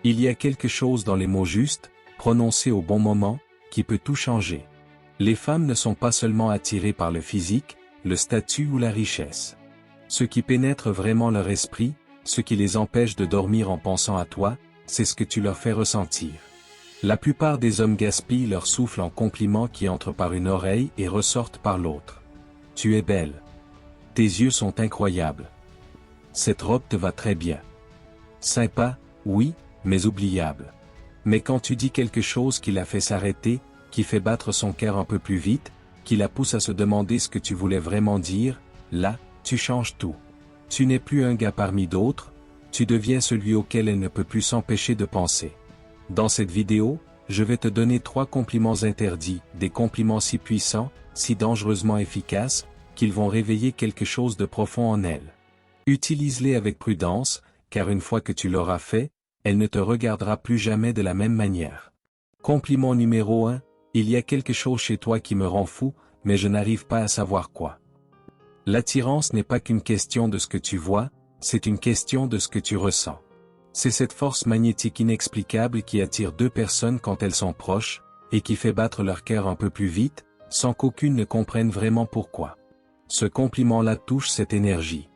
Il y a quelque chose dans les mots justes, prononcés au bon moment, qui peut tout changer. Les femmes ne sont pas seulement attirées par le physique, le statut ou la richesse. Ce qui pénètre vraiment leur esprit, ce qui les empêche de dormir en pensant à toi, c'est ce que tu leur fais ressentir. La plupart des hommes gaspillent leur souffle en compliments qui entrent par une oreille et ressortent par l'autre. Tu es belle. Tes yeux sont incroyables. Cette robe te va très bien. Sympa, oui, mais oubliable. Mais quand tu dis quelque chose qui la fait s'arrêter, qui fait battre son cœur un peu plus vite, qui la pousse à se demander ce que tu voulais vraiment dire, là, tu changes tout. Tu n'es plus un gars parmi d'autres, tu deviens celui auquel elle ne peut plus s'empêcher de penser. Dans cette vidéo, je vais te donner 3 compliments interdits, des compliments si puissants, si dangereusement efficaces, qu'ils vont réveiller quelque chose de profond en elle. Utilise-les avec prudence, car une fois que tu l'auras fait, elle ne te regardera plus jamais de la même manière. Compliment numéro 1, il y a quelque chose chez toi qui me rend fou, mais je n'arrive pas à savoir quoi. L'attirance n'est pas qu'une question de ce que tu vois, c'est une question de ce que tu ressens. C'est cette force magnétique inexplicable qui attire 2 personnes quand elles sont proches, et qui fait battre leur cœur un peu plus vite, sans qu'aucune ne comprenne vraiment pourquoi. Ce compliment-là touche cette énergie.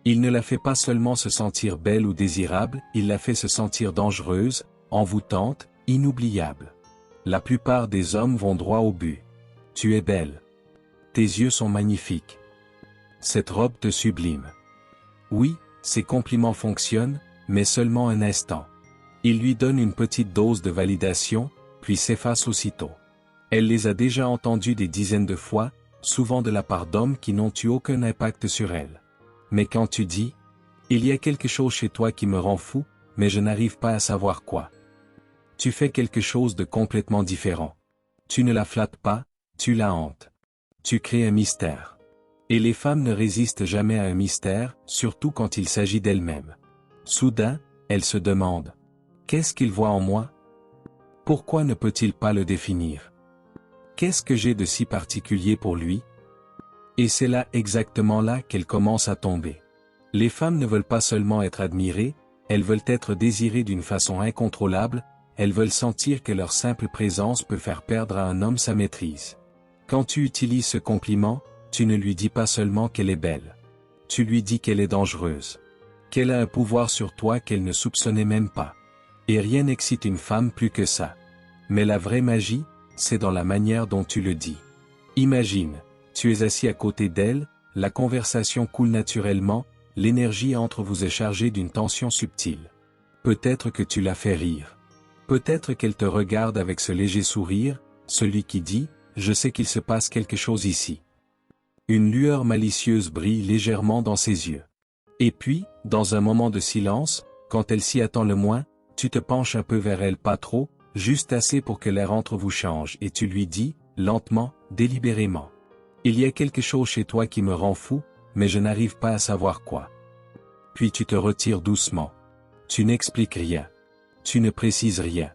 Il ne la fait pas seulement se sentir belle ou désirable, il la fait se sentir dangereuse, envoûtante, inoubliable. La plupart des hommes vont droit au but. Tu es belle. Tes yeux sont magnifiques. Cette robe te sublime. Oui, ces compliments fonctionnent, mais seulement un instant. Ils lui donnent une petite dose de validation, puis s'effacent aussitôt. Elle les a déjà entendus des dizaines de fois, souvent de la part d'hommes qui n'ont eu aucun impact sur elle. Mais quand tu dis « Il y a quelque chose chez toi qui me rend fou, mais je n'arrive pas à savoir quoi », tu fais quelque chose de complètement différent. Tu ne la flattes pas, tu la hantes. Tu crées un mystère. Et les femmes ne résistent jamais à un mystère, surtout quand il s'agit d'elles-mêmes. Soudain, elles se demandent « Qu'est-ce qu'il voit en moi? Pourquoi ne peut-il pas le définir? Qu'est-ce que j'ai de si particulier pour lui ?» Et c'est là exactement là qu'elles commencent à tomber. Les femmes ne veulent pas seulement être admirées, elles veulent être désirées d'une façon incontrôlable, elles veulent sentir que leur simple présence peut faire perdre à un homme sa maîtrise. Quand tu utilises ce compliment, tu ne lui dis pas seulement qu'elle est belle. Tu lui dis qu'elle est dangereuse. Qu'elle a un pouvoir sur toi qu'elle ne soupçonnait même pas. Et rien n'excite une femme plus que ça. Mais la vraie magie, c'est dans la manière dont tu le dis. Imagine, tu es assis à côté d'elle, la conversation coule naturellement, l'énergie entre vous est chargée d'une tension subtile. Peut-être que tu la fais rire. Peut-être qu'elle te regarde avec ce léger sourire, celui qui dit « Je sais qu'il se passe quelque chose ici ». Une lueur malicieuse brille légèrement dans ses yeux. Et puis, dans un moment de silence, quand elle s'y attend le moins, tu te penches un peu vers elle, pas trop, juste assez pour que l'air entre vous change, et tu lui dis, lentement, délibérément. Il y a quelque chose chez toi qui me rend fou, mais je n'arrive pas à savoir quoi. Puis tu te retires doucement. Tu n'expliques rien. Tu ne précises rien.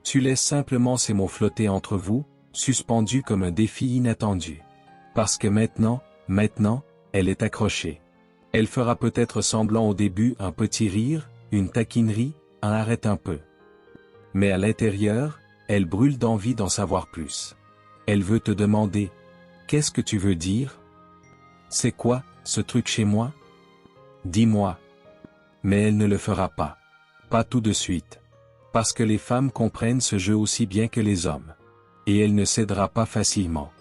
Tu laisses simplement ces mots flotter entre vous, suspendus comme un défi inattendu. Parce que maintenant, elle est accrochée. Elle fera peut-être semblant au début un petit rire, une taquinerie, un arrête un peu. Mais à l'intérieur, elle brûle d'envie d'en savoir plus. Elle veut te demander « Qu'est-ce que tu veux dire? C'est quoi, ce truc chez moi? Dis-moi. » Mais elle ne le fera pas. Pas tout de suite. Parce que les femmes comprennent ce jeu aussi bien que les hommes. Et elle ne cédera pas facilement.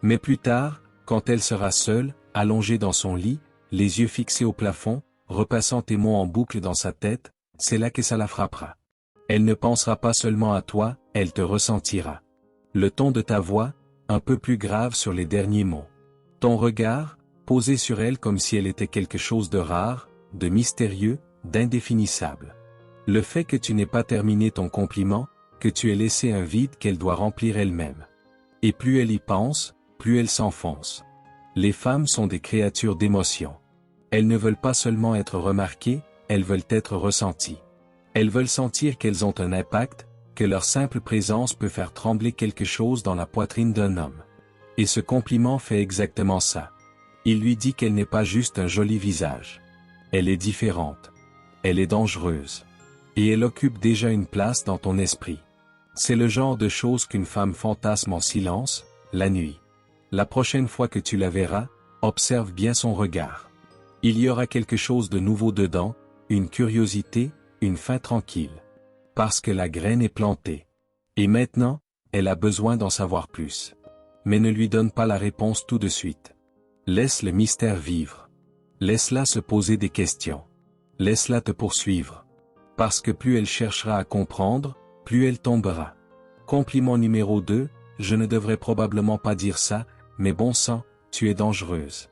Mais plus tard, quand elle sera seule, allongée dans son lit, les yeux fixés au plafond, repassant tes mots en boucle dans sa tête, c'est là que ça la frappera. Elle ne pensera pas seulement à toi, elle te ressentira. Le ton de ta voix, un peu plus grave sur les derniers mots. Ton regard, posé sur elle comme si elle était quelque chose de rare, de mystérieux, d'indéfinissable. Le fait que tu n'aies pas terminé ton compliment, que tu aies laissé un vide qu'elle doit remplir elle-même. Et plus elle y pense, plus elle s'enfonce. Les femmes sont des créatures d'émotion. Elles ne veulent pas seulement être remarquées, elles veulent être ressenties. Elles veulent sentir qu'elles ont un impact, que leur simple présence peut faire trembler quelque chose dans la poitrine d'un homme. Et ce compliment fait exactement ça. Il lui dit qu'elle n'est pas juste un joli visage. Elle est différente. Elle est dangereuse. Et elle occupe déjà une place dans ton esprit. C'est le genre de choses qu'une femme fantasme en silence, la nuit. La prochaine fois que tu la verras, observe bien son regard. Il y aura quelque chose de nouveau dedans, une curiosité, une faim tranquille. Parce que la graine est plantée. Et maintenant, elle a besoin d'en savoir plus. Mais ne lui donne pas la réponse tout de suite. Laisse le mystère vivre. Laisse-la se poser des questions. Laisse-la te poursuivre. Parce que plus elle cherchera à comprendre, plus elle tombera. Compliment numéro 2, je ne devrais probablement pas dire ça, mais bon sang, tu es dangereuse.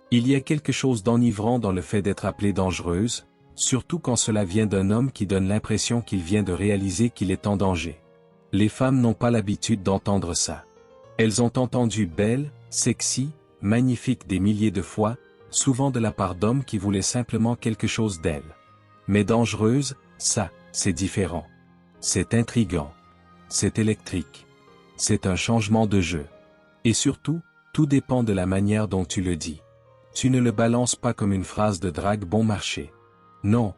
Il y a quelque chose d'enivrant dans le fait d'être appelée dangereuse, surtout quand cela vient d'un homme qui donne l'impression qu'il vient de réaliser qu'il est en danger. Les femmes n'ont pas l'habitude d'entendre ça. Elles ont entendu belle, sexy, magnifique des milliers de fois, souvent de la part d'hommes qui voulaient simplement quelque chose d'elle. Mais dangereuse, ça, c'est différent. C'est intriguant. C'est électrique. C'est un changement de jeu. Et surtout, tout dépend de la manière dont tu le dis. Tu ne le balances pas comme une phrase de drague bon marché. Non.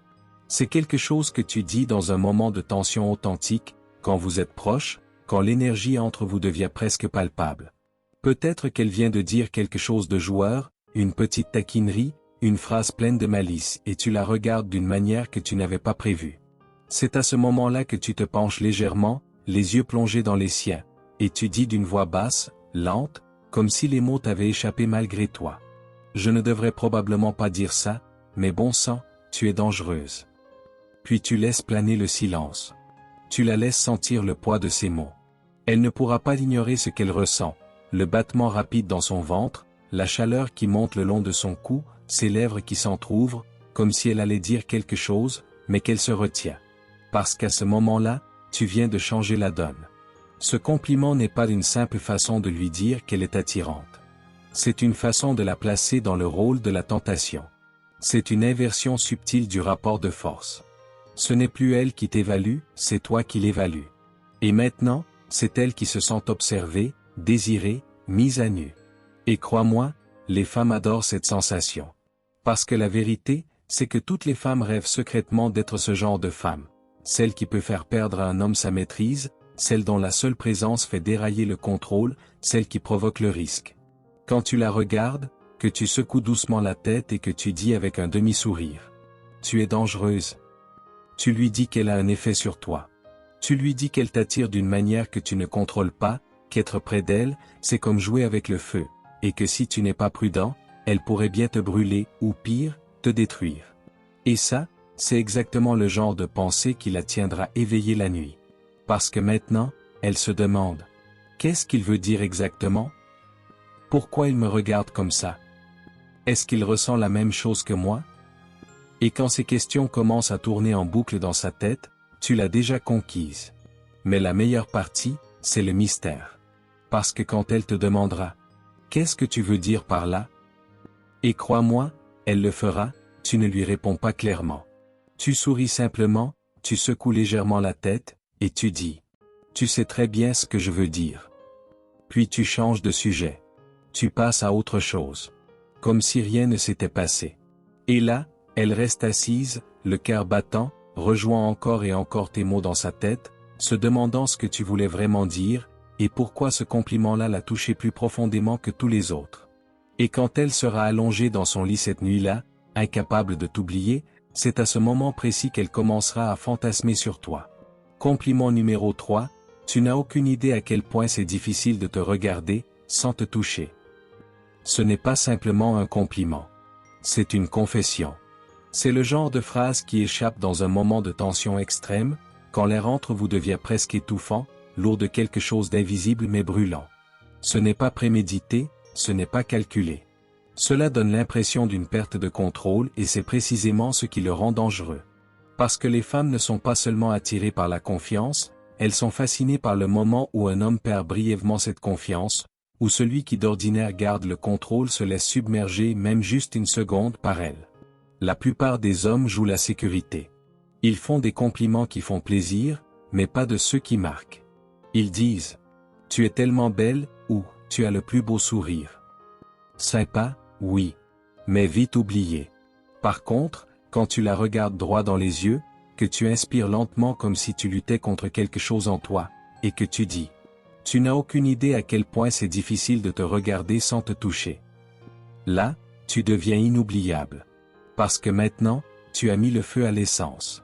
C'est quelque chose que tu dis dans un moment de tension authentique, quand vous êtes proches, quand l'énergie entre vous devient presque palpable. Peut-être qu'elle vient de dire quelque chose de joueur, une petite taquinerie, une phrase pleine de malice et tu la regardes d'une manière que tu n'avais pas prévue. C'est à ce moment-là que tu te penches légèrement, les yeux plongés dans les siens, et tu dis d'une voix basse, lente, comme si les mots t'avaient échappé malgré toi. Je ne devrais probablement pas dire ça, mais bon sang, tu es dangereuse. Puis tu laisses planer le silence. Tu la laisses sentir le poids de ses mots. Elle ne pourra pas ignorer ce qu'elle ressent, le battement rapide dans son ventre, la chaleur qui monte le long de son cou, ses lèvres qui s'entr'ouvrent, comme si elle allait dire quelque chose, mais qu'elle se retient. Parce qu'à ce moment-là, tu viens de changer la donne. Ce compliment n'est pas une simple façon de lui dire qu'elle est attirante. C'est une façon de la placer dans le rôle de la tentation. C'est une inversion subtile du rapport de force. Ce n'est plus elle qui t'évalue, c'est toi qui l'évalue. Et maintenant, c'est elle qui se sent observée, désirée, mise à nu. Et crois-moi, les femmes adorent cette sensation. Parce que la vérité, c'est que toutes les femmes rêvent secrètement d'être ce genre de femme. Celle qui peut faire perdre à un homme sa maîtrise, celle dont la seule présence fait dérailler le contrôle, celle qui provoque le risque. Quand tu la regardes, que tu secoues doucement la tête et que tu dis avec un demi-sourire. Tu es dangereuse. Tu lui dis qu'elle a un effet sur toi. Tu lui dis qu'elle t'attire d'une manière que tu ne contrôles pas, qu'être près d'elle, c'est comme jouer avec le feu, et que si tu n'es pas prudent, elle pourrait bien te brûler, ou pire, te détruire. Et ça, c'est exactement le genre de pensée qui la tiendra éveillée la nuit. Parce que maintenant, elle se demande. Qu'est-ce qu'il veut dire exactement? Pourquoi il me regarde comme ça? Est-ce qu'il ressent la même chose que moi? Et quand ces questions commencent à tourner en boucle dans sa tête, tu l'as déjà conquise. Mais la meilleure partie, c'est le mystère. Parce que quand elle te demandera, qu'est-ce que tu veux dire par là? Et crois-moi, elle le fera, tu ne lui réponds pas clairement. Tu souris simplement, tu secoues légèrement la tête, et tu dis, tu sais très bien ce que je veux dire. Puis tu changes de sujet. Tu passes à autre chose. Comme si rien ne s'était passé. Et là, elle reste assise, le cœur battant, rejoint encore et encore tes mots dans sa tête, se demandant ce que tu voulais vraiment dire, et pourquoi ce compliment-là l'a touché plus profondément que tous les autres. Et quand elle sera allongée dans son lit cette nuit-là, incapable de t'oublier, c'est à ce moment précis qu'elle commencera à fantasmer sur toi. Compliment numéro 3, tu n'as aucune idée à quel point c'est difficile de te regarder, sans te toucher. Ce n'est pas simplement un compliment. C'est une confession. C'est le genre de phrase qui échappe dans un moment de tension extrême, quand l'air entre vous devient presque étouffant, lourd de quelque chose d'invisible mais brûlant. Ce n'est pas prémédité, ce n'est pas calculé. Cela donne l'impression d'une perte de contrôle et c'est précisément ce qui le rend dangereux. Parce que les femmes ne sont pas seulement attirées par la confiance, elles sont fascinées par le moment où un homme perd brièvement cette confiance, où celui qui d'ordinaire garde le contrôle se laisse submerger même juste une seconde par elle. La plupart des hommes jouent la sécurité. Ils font des compliments qui font plaisir, mais pas de ceux qui marquent. Ils disent « Tu es tellement belle » ou « Tu as le plus beau sourire ». Sympa, oui. Mais vite oublié. Par contre, quand tu la regardes droit dans les yeux, que tu inspires lentement comme si tu luttais contre quelque chose en toi, et que tu dis. Tu n'as aucune idée à quel point c'est difficile de te regarder sans te toucher. Là, tu deviens inoubliable. Parce que maintenant, tu as mis le feu à l'essence.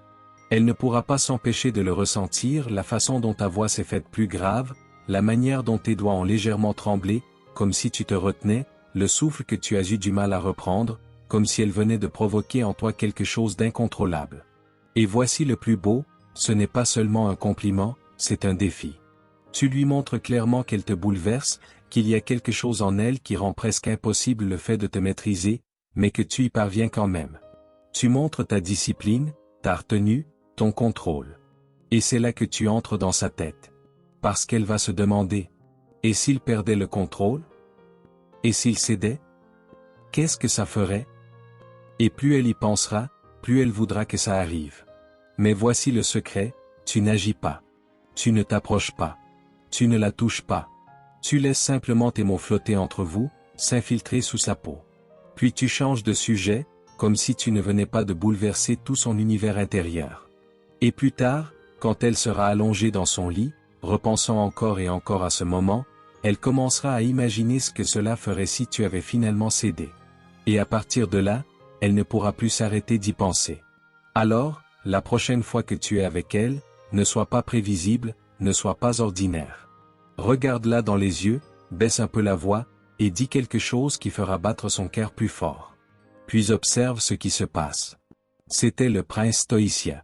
Elle ne pourra pas s'empêcher de le ressentir, la façon dont ta voix s'est faite plus grave, la manière dont tes doigts ont légèrement tremblé, comme si tu te retenais, le souffle que tu as eu du mal à reprendre, comme si elle venait de provoquer en toi quelque chose d'incontrôlable. Et voici le plus beau, ce n'est pas seulement un compliment, c'est un défi. Tu lui montres clairement qu'elle te bouleverse, qu'il y a quelque chose en elle qui rend presque impossible le fait de te maîtriser, mais que tu y parviens quand même. Tu montres ta discipline, ta retenue, ton contrôle. Et c'est là que tu entres dans sa tête. Parce qu'elle va se demander. Et s'il perdait le contrôle? Et s'il cédait? Qu'est-ce que ça ferait? Et plus elle y pensera, plus elle voudra que ça arrive. Mais voici le secret, tu n'agis pas. Tu ne t'approches pas. Tu ne la touches pas. Tu laisses simplement tes mots flotter entre vous, s'infiltrer sous sa peau. Puis tu changes de sujet, comme si tu ne venais pas de bouleverser tout son univers intérieur. Et plus tard, quand elle sera allongée dans son lit, repensant encore et encore à ce moment, elle commencera à imaginer ce que cela ferait si tu avais finalement cédé. Et à partir de là, elle ne pourra plus s'arrêter d'y penser. Alors, la prochaine fois que tu es avec elle, ne sois pas prévisible, ne sois pas ordinaire. Regarde-la dans les yeux, baisse un peu la voix, et dis quelque chose qui fera battre son cœur plus fort. Puis observe ce qui se passe. C'était le prince stoïcien.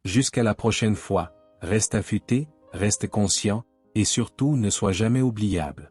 Jusqu'à la prochaine fois, reste affûté, reste conscient, et surtout ne sois jamais oubliable.